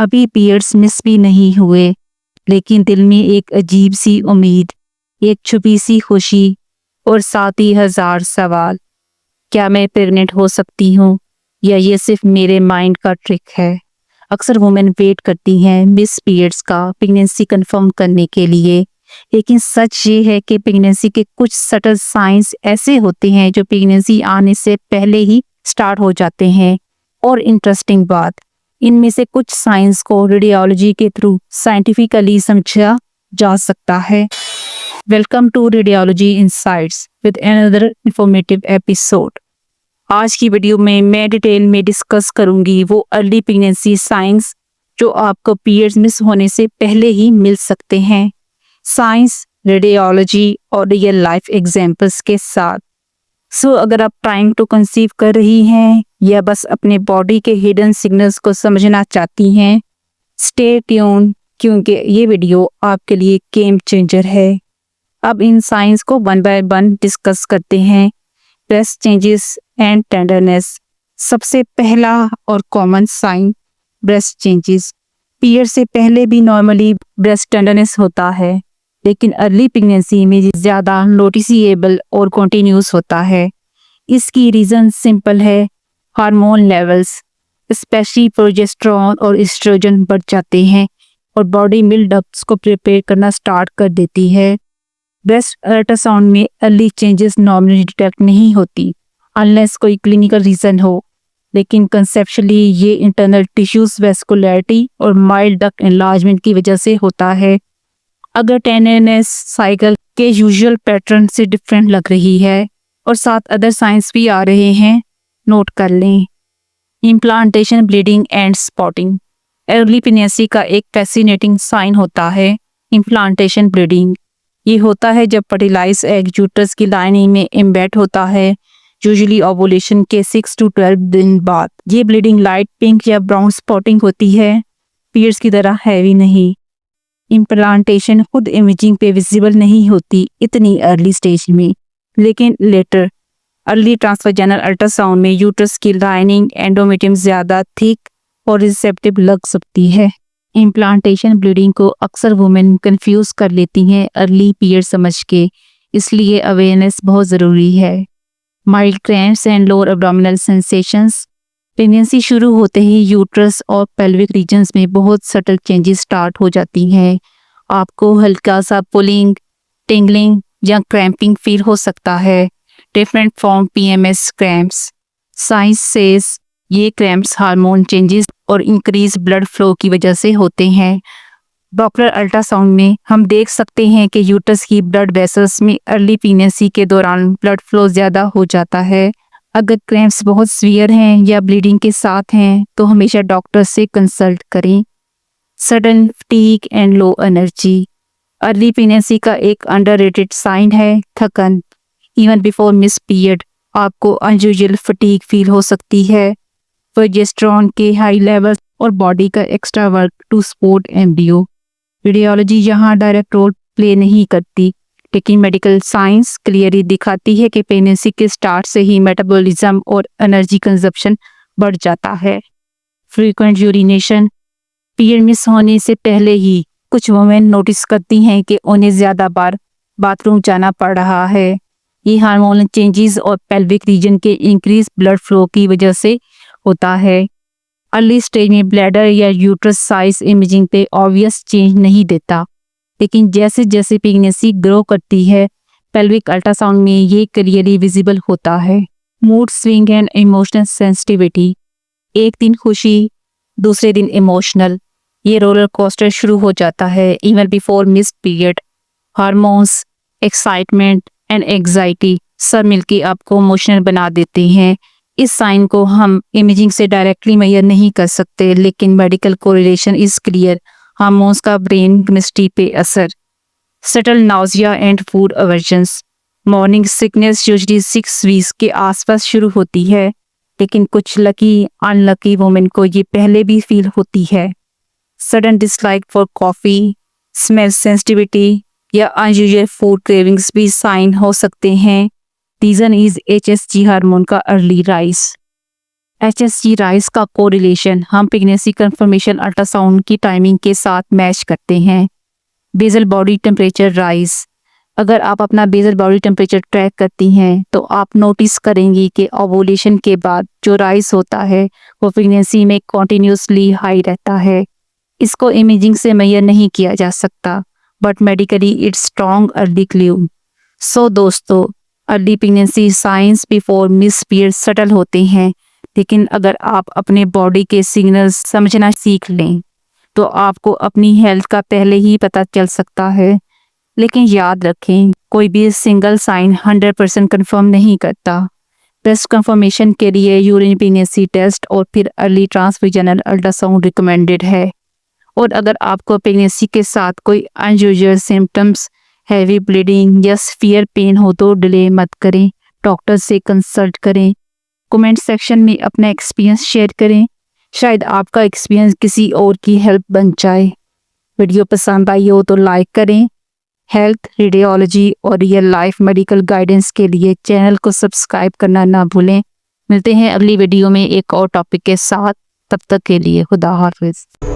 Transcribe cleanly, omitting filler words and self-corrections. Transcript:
अभी periods miss भी नहीं हुए, लेकिन दिल में एक अजीब सी उम्मीद, एक छुपी सी खुशी और साथ ही हजार सवाल। क्या मैं प्रेग्नेंट हो सकती हूँ या ये सिर्फ मेरे माइंड का ट्रिक है? अक्सर वुमेन वेट करती हैं मिस पीरियड्स का प्रेगनेंसी कंफर्म करने के लिए, लेकिन सच ये है कि प्रेगनेंसी के कुछ सटल साइंस ऐसे होते हैं जो प्रेगनेंसी आने से पहले ही स्टार्ट हो जाते हैं। और इंटरेस्टिंग बात, इनमें से कुछ साइंस को रेडियोलॉजी के थ्रू साइंटिफिकली समझा जा सकता है। Welcome to radiology insights with another informative episode. आज की वीडियो में मैं डिटेल में डिस्कस करूंगी वो अर्ली प्रेगनेंसी साइंस जो आपको पीरियड्स मिस होने से पहले ही मिल सकते हैं। साइंस, रेडियोलॉजी और रियल लाइफ एग्जांपल्स के साथ। अगर आप ट्राइंग टू कंसीव कर रही हैं या बस अपने बॉडी के हिडन सिग्नल्स को समझना चाहती हैं, स्टे ट्यून, क्योंकि ये वीडियो आपके लिए गेम चेंजर है। अब इन साइंस को वन बाय वन डिस्कस करते हैं। Breast changes and tenderness. सबसे पहला और common sign, breast changes. Period से पहले भी नॉर्मली ब्रेस्ट टेंडरनेस होता है, लेकिन अर्ली प्रेगनेंसी में ज़्यादा नोटिसेबल और कॉन्टिन्यूस होता है। इसकी रीज़न सिंपल है, हार्मोन लेवल्स, स्पेशली प्रोजेस्टेरोन और एस्ट्रोजन बढ़ जाते हैं और बॉडी मिल्क डक्ट्स को प्रिपेयर करना स्टार्ट कर देती है। ब्रेस्ट अल्ट्रासाउंड में अर्ली चेंजेस नॉर्मली डिटेक्ट नहीं होती अनलेस कोई क्लिनिकल रीज़न हो, लेकिन कंसेप्चुअली ये इंटरनल टिश्यूज वेस्कुलरिटी और माइल्ड डक्ट एनलार्जमेंट की वजह से होता है। अगर टेंडरनेस साइकिल के यूजुअल पैटर्न से डिफरेंट लग रही है और साथ अदर साइंस भी आ रहे हैं, नोट कर लें। Implantation, bleeding and spotting. Early pregnancy का एक फैसिनेटिंग साइन होता है इम्प्लांटेशन ब्लीडिंग। ये होता है जब फर्टिलाइज एग यूट्रस की लाइनिंग में एम्बेड होता है, यूजुअली ओवुलेशन के 6 to 12 दिन बाद। ये ब्लीडिंग लाइट पिंक या ब्राउन स्पॉटिंग होती है, पीरियड्स की तरह हैवी नहीं। इम्प्लांटेशन खुद इमेजिंग पे विजिबल नहीं होती इतनी अर्ली स्टेज में, लेकिन लेटर अर्ली ट्रांसवाजाइनल अल्ट्रासाउंड में यूट्रस की लाइनिंग एंडोमेट्रियम ज़्यादा थिक और रिसेप्टिव लग सकती है। इम्प्लांटेशन ब्लीडिंग को अक्सर वुमेन कंफ्यूज कर लेती हैं अर्ली पीरियड समझ के, इसलिए अवेयरनेस बहुत ज़रूरी है। Mild cramps and lower abdominal sensations. Pregnancy शुरू होते ही यूट्रस और पेल्विक रीजन्स में बहुत सटल चेंजेस स्टार्ट हो जाती हैं। आपको हल्का सा पुलिंग, टिंगलिंग या क्रैम्पिंग फील हो सकता है। Different form PMS cramps. Science says ये क्रैम्प्स हार्मोन चेंजेस और इंक्रीज ब्लड फ्लो की वजह से होते हैं। डॉप्लर अल्ट्रासाउंड में हम देख सकते हैं कि यूट्रस की ब्लड वेसल्स में अर्ली प्रेगनेंसी के दौरान ब्लड फ्लो ज़्यादा हो जाता है। अगर क्रैम्प्स बहुत सीवियर हैं या ब्लीडिंग के साथ हैं तो हमेशा डॉक्टर से कंसल्ट करें। Sudden fatigue and low energy. Early pregnancy का एक अंडररेटेड साइन है थकन। इवन बिफोर मिस पीरियड आपको अनयूजुअल फटीग फील हो सकती है। प्रोजेस्टेरोन के हाई लेवल और बॉडी का extra work to support embryo. Radiology यहाँ डायरेक्ट रोल प्ले नहीं करती, लेकिन मेडिकल साइंस क्लियरली दिखाती है कि प्रेगनेंसी के स्टार्ट से ही मेटाबॉलिज्म और एनर्जी कंजप्शन बढ़ जाता है। Frequent urination. पीरियड मिस होने से पहले ही कुछ वुमेन नोटिस करती हैं कि उन्हें ज़्यादा बार बाथरूम जाना पड़ रहा है। ये हार्मोनल चेंजेस और पेल्विक रीजन के इंक्रीज ब्लड फ्लो की वजह से होता है। अर्ली स्टेज में ब्लैडर या यूट्रस साइज इमेजिंग पे ऑब्वियस चेंज नहीं देता, लेकिन जैसे जैसे प्रेगनेंसी ग्रो करती है पेल्विक अल्ट्रासाउंड में ये क्लियरली विजिबल होता है। Mood swing and emotional sensitivity. एक दिन खुशी, दूसरे दिन इमोशनल। ये रोलर कोस्टर शुरू हो जाता है even before miss period. Hormones, excitement and anxiety सब मिलके आपको इमोशनल बना देते हैं। इस साइन को हम इमेजिंग से डायरेक्टली मेजर नहीं कर सकते, लेकिन medical correlation is clear. Hormones का ब्रेन केमिस्ट्री पे असर। Subtle nausea and food aversions. Morning sickness usually 6 weeks के आसपास शुरू होती है, लेकिन कुछ लकी अनलकी वुमेन को ये पहले भी फील होती है। Sudden dislike for coffee, smell sensitivity या अनयूजुअल फूड क्रेविंग्स भी साइन हो सकते हैं। रीज़न इज HCG हार्मोन का अर्ली राइज। HSG राइज का कोरिलेशन हम प्रेगनेंसी कंफर्मेशन अल्ट्रासाउंड की टाइमिंग के साथ मैच करते हैं। बेसल बॉडी टेम्परेचर राइज, अगर आप अपना बेसल बॉडी टेम्परेचर ट्रैक करती हैं तो आप नोटिस करेंगी कि ओवुलेशन के बाद जो राइज होता है वो प्रेगनेंसी में कॉन्टिन्यूसली हाई रहता है। इसको इमेजिंग से मेजर नहीं किया जा सकता, but medically it's strong early clue. So दोस्तों, early pregnancy signs before miss period subtle होते हैं, लेकिन अगर आप अपने बॉडी के सिग्नल्स समझना सीख लें तो आपको अपनी हेल्थ का पहले ही पता चल सकता है। लेकिन याद रखें, कोई भी सिंगल साइन 100% कंफर्म नहीं करता। बेस्ट कंफर्मेशन के लिए यूरिन प्रेगनेंसी टेस्ट और फिर अर्ली ट्रांसविजनल अल्ट्रासाउंड रिकमेंडेड है। और अगर आपको प्रेगनेंसी के साथ कोई अनयूजुअल सिम्टम्स, हैवी ब्लीडिंग या सीवियर पेन हो तो डिले मत करें, डॉक्टर से कंसल्ट करें। कमेंट सेक्शन में अपना एक्सपीरियंस शेयर करें, शायद आपका एक्सपीरियंस किसी और की हेल्प बन जाए। वीडियो पसंद आई हो तो लाइक करें। हेल्थ, रेडियोलॉजी और रियल लाइफ मेडिकल गाइडेंस के लिए चैनल को सब्सक्राइब करना ना भूलें। मिलते हैं अगली वीडियो में एक और टॉपिक के साथ। तब तक के लिए खुदा हाफिज़।